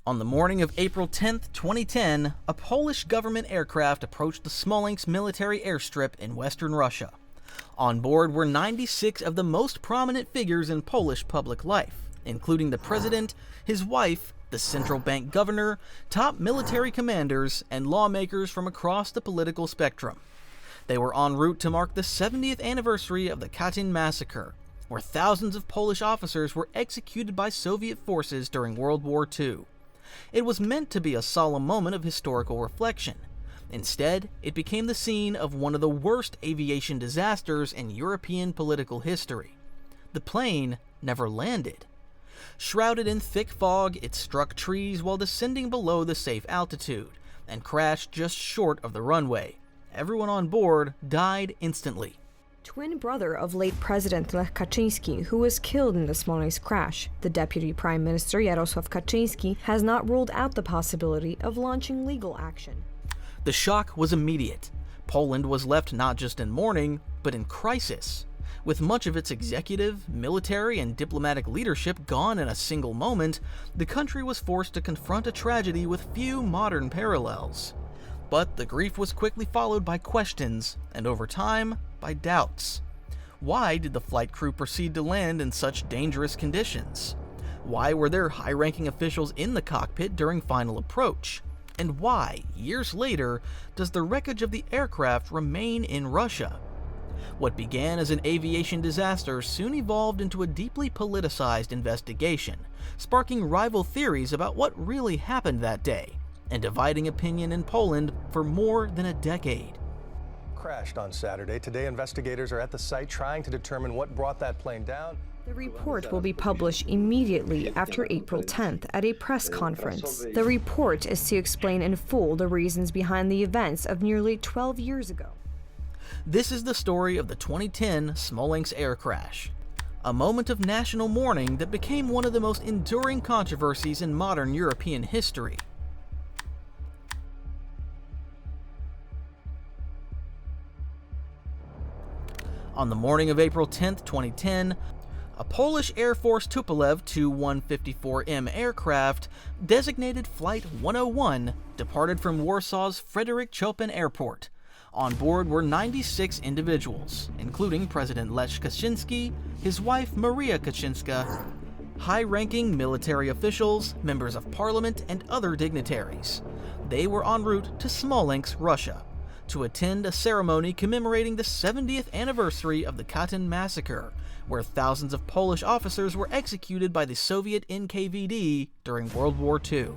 On the morning of April 10, 2010, a Polish government aircraft approached the Smolensk military airstrip in western Russia. On board were 96 of the most prominent figures in Polish public life, including the president, his wife, the central bank governor, top military commanders, and lawmakers from across the political spectrum. They were en route to mark the 70th anniversary of the Katyn massacre, where thousands of Polish officers were executed by Soviet forces during World War II. It was meant to be a solemn moment of historical reflection. Instead, it became the scene of one of the worst aviation disasters in European political history. The plane never landed. Shrouded in thick fog, it struck trees while descending below the safe altitude, and crashed just short of the runway. Everyone on board died instantly. Twin brother of late President Lech Kaczyński, who was killed in the Smolensk crash, the Deputy Prime Minister Jarosław Kaczyński has not ruled out the possibility of launching legal action. The shock was immediate. Poland was left not just in mourning, but in crisis. With much of its executive, military, and diplomatic leadership gone in a single moment, the country was forced to confront a tragedy with few modern parallels. But the grief was quickly followed by questions, and over time, by doubts. Why did the flight crew proceed to land in such dangerous conditions? Why were there high-ranking officials in the cockpit during final approach? And why, years later, does the wreckage of the aircraft remain in Russia? What began as an aviation disaster soon evolved into a deeply politicized investigation, sparking rival theories about what really happened that day, and dividing opinion in Poland for more than a decade. Crashed on Saturday. Today, investigators are at the site trying to determine what brought that plane down. The report will be published immediately after April 10th at a press conference. The report is to explain in full the reasons behind the events of nearly 12 years ago. This is the story of the 2010 Smolensk air crash, a moment of national mourning that became one of the most enduring controversies in modern European history. On the morning of April 10, 2010, a Polish Air Force Tupolev Tu-154M aircraft, designated Flight 101, departed from Warsaw's Frederick Chopin Airport. On board were 96 individuals, including President Lech Kaczynski, his wife Maria Kaczynska, high-ranking military officials, members of parliament, and other dignitaries. They were en route to Smolensk, Russia, to attend a ceremony commemorating the 70th anniversary of the Katyn massacre, where thousands of Polish officers were executed by the Soviet NKVD during World War II.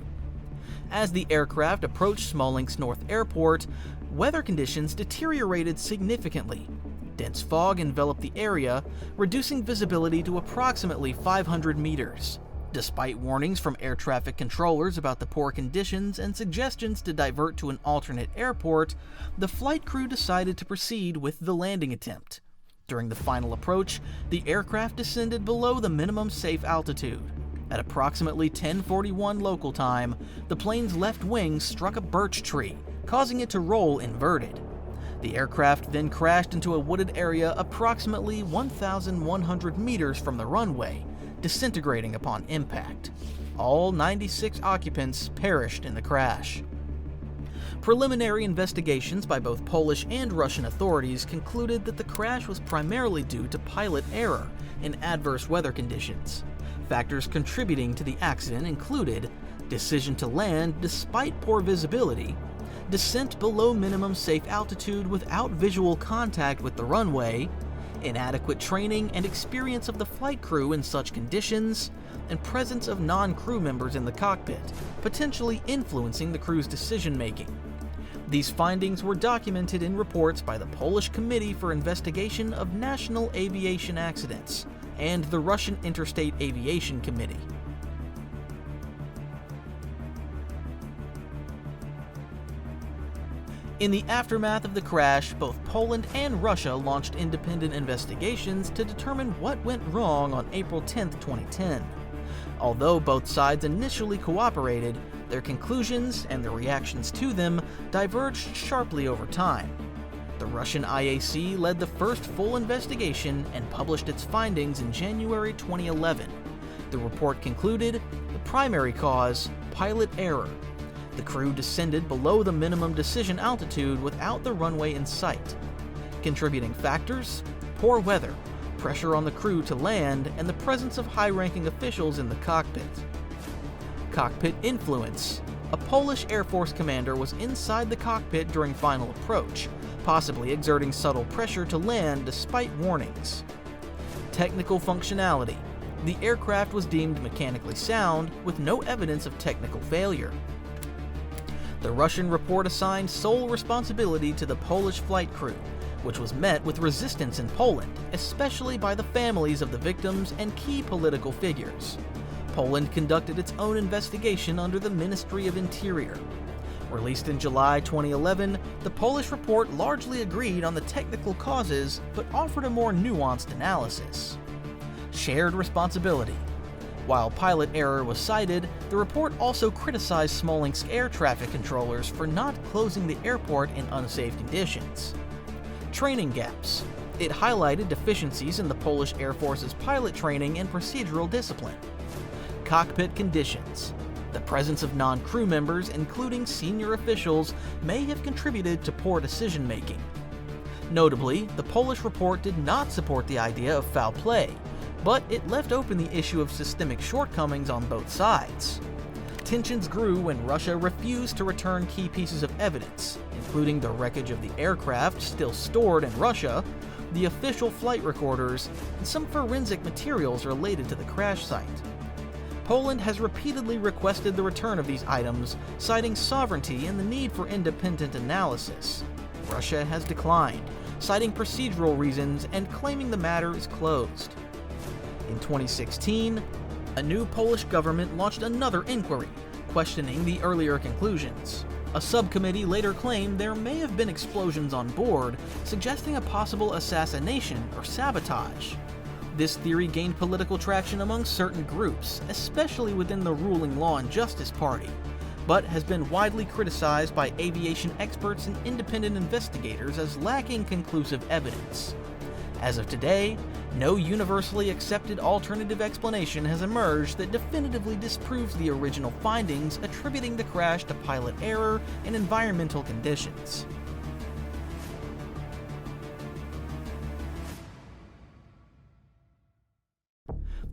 As the aircraft approached Smolensk North Airport, weather conditions deteriorated significantly. Dense fog enveloped the area, reducing visibility to approximately 500 meters. Despite warnings from air traffic controllers about the poor conditions and suggestions to divert to an alternate airport, the flight crew decided to proceed with the landing attempt. During the final approach, the aircraft descended below the minimum safe altitude. At approximately 10:41 local time, the plane's left wing struck a birch tree, causing it to roll inverted. The aircraft then crashed into a wooded area approximately 1,100 meters from the runway, disintegrating upon impact. All 96 occupants perished in the crash. Preliminary investigations by both Polish and Russian authorities concluded that the crash was primarily due to pilot error in adverse weather conditions. Factors contributing to the accident included decision to land despite poor visibility, descent below minimum safe altitude without visual contact with the runway, inadequate training and experience of the flight crew in such conditions, and presence of non-crew members in the cockpit, potentially influencing the crew's decision-making. These findings were documented in reports by the Polish Committee for Investigation of National Aviation Accidents and the Russian Interstate Aviation Committee. In the aftermath of the crash, both Poland and Russia launched independent investigations to determine what went wrong on April 10, 2010. Although both sides initially cooperated, their conclusions and the reactions to them diverged sharply over time. The Russian IAC led the first full investigation and published its findings in January 2011. The report concluded the primary cause, pilot error. The crew descended below the minimum decision altitude without the runway in sight. Contributing factors: poor weather, pressure on the crew to land, and the presence of high-ranking officials in the cockpit. Cockpit influence: a Polish Air Force commander was inside the cockpit during final approach, possibly exerting subtle pressure to land despite warnings. Technical functionality: the aircraft was deemed mechanically sound with no evidence of technical failure. The Russian report assigned sole responsibility to the Polish flight crew, which was met with resistance in Poland, especially by the families of the victims and key political figures. Poland conducted its own investigation under the Ministry of Interior. Released in July 2011, the Polish report largely agreed on the technical causes, but offered a more nuanced analysis. Shared responsibility: while pilot error was cited, the report also criticized Smolensk air traffic controllers for not closing the airport in unsafe conditions. Training gaps: it highlighted deficiencies in the Polish Air Force's pilot training and procedural discipline. Cockpit conditions: the presence of non-crew members, including senior officials, may have contributed to poor decision-making. Notably, the Polish report did not support the idea of foul play, but it left open the issue of systemic shortcomings on both sides. Tensions grew when Russia refused to return key pieces of evidence, including the wreckage of the aircraft still stored in Russia, the official flight recorders, and some forensic materials related to the crash site. Poland has repeatedly requested the return of these items, citing sovereignty and the need for independent analysis. Russia has declined, citing procedural reasons and claiming the matter is closed. In 2016, a new Polish government launched another inquiry, questioning the earlier conclusions. A subcommittee later claimed there may have been explosions on board, suggesting a possible assassination or sabotage. This theory gained political traction among certain groups, especially within the ruling Law and Justice Party, but has been widely criticized by aviation experts and independent investigators as lacking conclusive evidence. As of today, no universally accepted alternative explanation has emerged that definitively disproves the original findings, attributing the crash to pilot error and environmental conditions.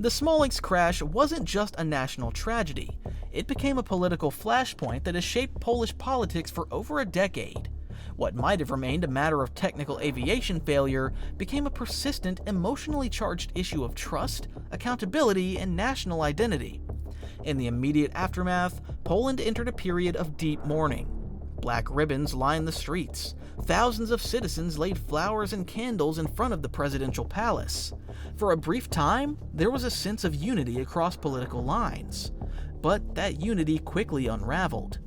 The Smolensk crash wasn't just a national tragedy. It became a political flashpoint that has shaped Polish politics for over a decade. What might have remained a matter of technical aviation failure became a persistent, emotionally charged issue of trust, accountability, and national identity. In the immediate aftermath, Poland entered a period of deep mourning. Black ribbons lined the streets. Thousands of citizens laid flowers and candles in front of the presidential palace. For a brief time, there was a sense of unity across political lines. But that unity quickly unraveled.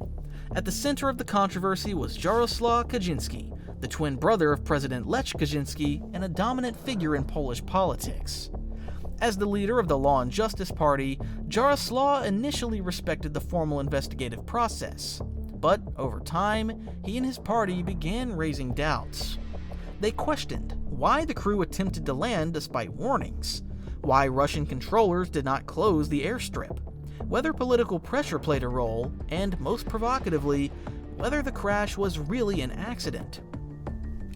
At the center of the controversy was Jarosław Kaczynski, the twin brother of President Lech Kaczynski and a dominant figure in Polish politics. As the leader of the Law and Justice Party, Jarosław initially respected the formal investigative process. But over time, he and his party began raising doubts. They questioned why the crew attempted to land despite warnings, why Russian controllers did not close the airstrip, whether political pressure played a role, and most provocatively, whether the crash was really an accident.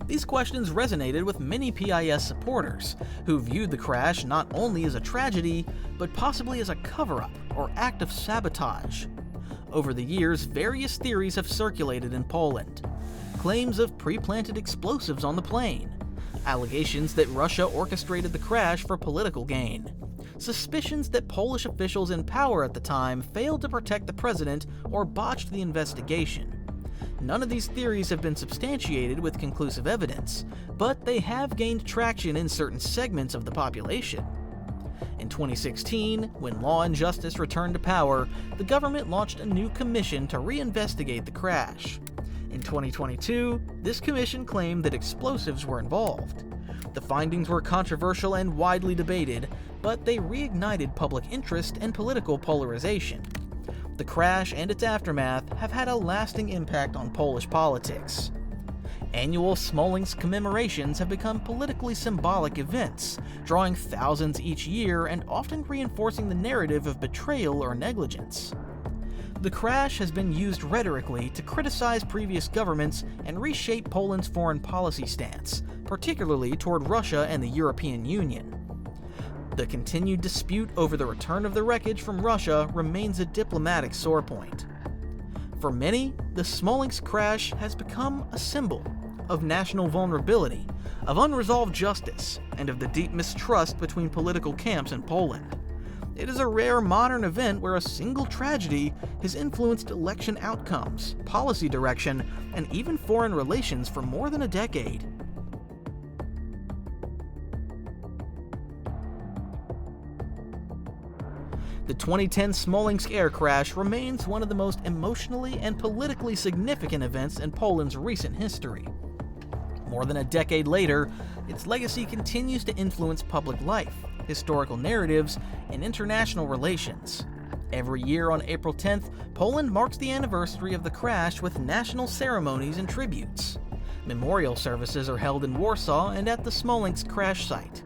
These questions resonated with many PIS supporters, who viewed the crash not only as a tragedy, but possibly as a cover-up or act of sabotage. Over the years, various theories have circulated in Poland. Claims of pre-planted explosives on the plane, allegations that Russia orchestrated the crash for political gain, suspicions that Polish officials in power at the time failed to protect the president or botched the investigation. None of these theories have been substantiated with conclusive evidence, but they have gained traction in certain segments of the population. In 2016, when Law and Justice returned to power, the government launched a new commission to reinvestigate the crash. In 2022, this commission claimed that explosives were involved. The findings were controversial and widely debated, but they reignited public interest and political polarization. The crash and its aftermath have had a lasting impact on Polish politics. Annual Smolensk commemorations have become politically symbolic events, drawing thousands each year and often reinforcing the narrative of betrayal or negligence. The crash has been used rhetorically to criticize previous governments and reshape Poland's foreign policy stance, particularly toward Russia and the European Union. The continued dispute over the return of the wreckage from Russia remains a diplomatic sore point. For many, the Smolensk crash has become a symbol of national vulnerability, of unresolved justice, and of the deep mistrust between political camps in Poland. It is a rare modern event where a single tragedy has influenced election outcomes, policy direction, and even foreign relations for more than a decade. The 2010 Smolensk air crash remains one of the most emotionally and politically significant events in Poland's recent history. More than a decade later, its legacy continues to influence public life, historical narratives, and international relations. Every year on April 10th, Poland marks the anniversary of the crash with national ceremonies and tributes. Memorial services are held in Warsaw and at the Smolensk crash site.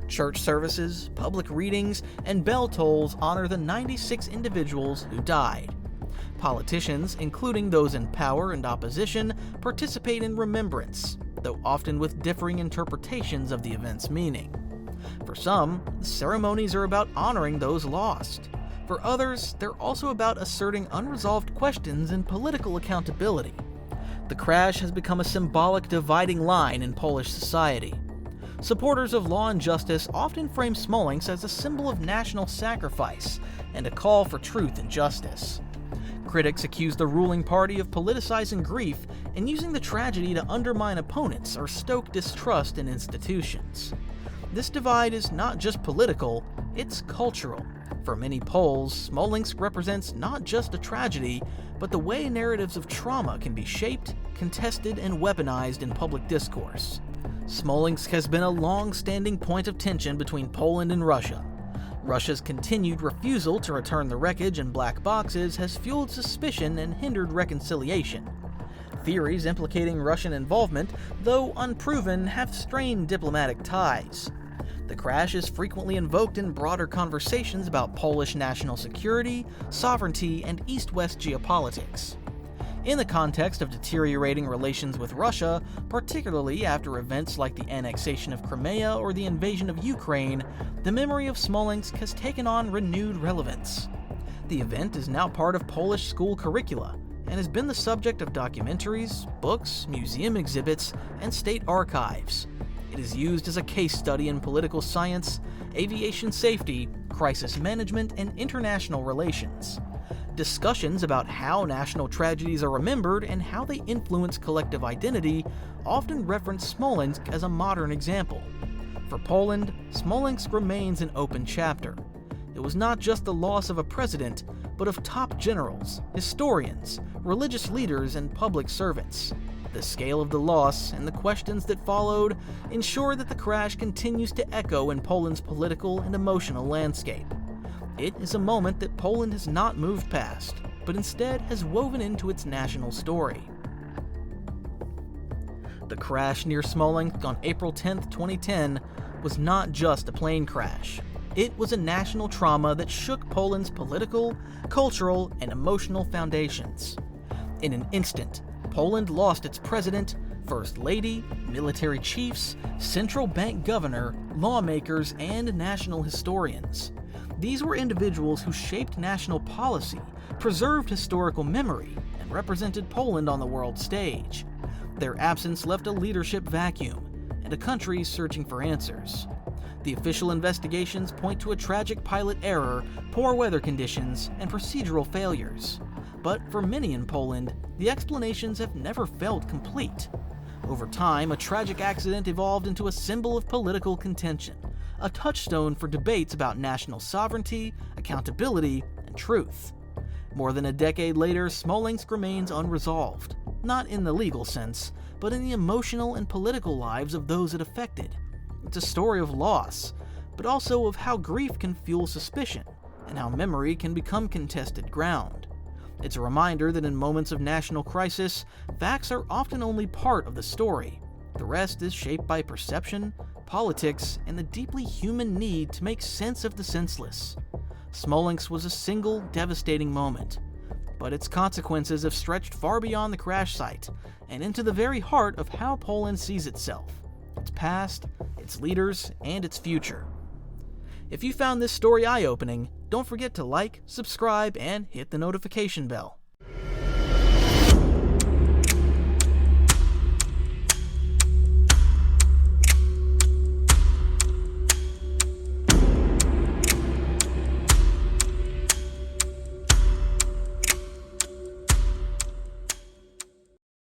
Church services, public readings, and bell tolls honor the 96 individuals who died. Politicians, including those in power and opposition, participate in remembrance, though often with differing interpretations of the event's meaning. For some, the ceremonies are about honoring those lost. For others, they're also about asserting unresolved questions and political accountability. The crash has become a symbolic dividing line in Polish society. Supporters of law and justice often frame Smolensk as a symbol of national sacrifice and a call for truth and justice. Critics accuse the ruling party of politicizing grief and using the tragedy to undermine opponents or stoke distrust in institutions. This divide is not just political, it's cultural. For many Poles, Smolensk represents not just a tragedy, but the way narratives of trauma can be shaped, contested, and weaponized in public discourse. Smolensk has been a long-standing point of tension between Poland and Russia. Russia's continued refusal to return the wreckage in black boxes has fueled suspicion and hindered reconciliation. Theories implicating Russian involvement, though unproven, have strained diplomatic ties. The crash is frequently invoked in broader conversations about Polish national security, sovereignty, and East-West geopolitics. In the context of deteriorating relations with Russia, particularly after events like the annexation of Crimea or the invasion of Ukraine, the memory of Smolensk has taken on renewed relevance. The event is now part of Polish school curricula and has been the subject of documentaries, books, museum exhibits, and state archives. It is used as a case study in political science, aviation safety, crisis management, and international relations. Discussions about how national tragedies are remembered and how they influence collective identity often reference Smolensk as a modern example. For Poland, Smolensk remains an open chapter. It was not just the loss of a president, but of top generals, historians, religious leaders, and public servants. The scale of the loss and the questions that followed ensure that the crash continues to echo in Poland's political and emotional landscape. It is a moment that Poland has not moved past, but instead has woven into its national story. The crash near Smolensk on April 10, 2010, was not just a plane crash. It was a national trauma that shook Poland's political, cultural, and emotional foundations. In an instant, Poland lost its president, first lady, military chiefs, central bank governor, lawmakers, and national historians. These were individuals who shaped national policy, preserved historical memory, and represented Poland on the world stage. Their absence left a leadership vacuum and a country searching for answers. The official investigations point to a tragic pilot error, poor weather conditions, and procedural failures. But for many in Poland, the explanations have never felt complete. Over time, a tragic accident evolved into a symbol of political contention, a touchstone for debates about national sovereignty, accountability, and truth. More than a decade later, Smolensk remains unresolved, not in the legal sense, but in the emotional and political lives of those it affected. It's a story of loss, but also of how grief can fuel suspicion, and how memory can become contested ground. It's a reminder that in moments of national crisis, facts are often only part of the story. The rest is shaped by perception, politics, and the deeply human need to make sense of the senseless. Smolensk was a single, devastating moment, but its consequences have stretched far beyond the crash site and into the very heart of how Poland sees itself, its past, its leaders, and its future. If you found this story eye-opening, don't forget to like, subscribe, and hit the notification bell.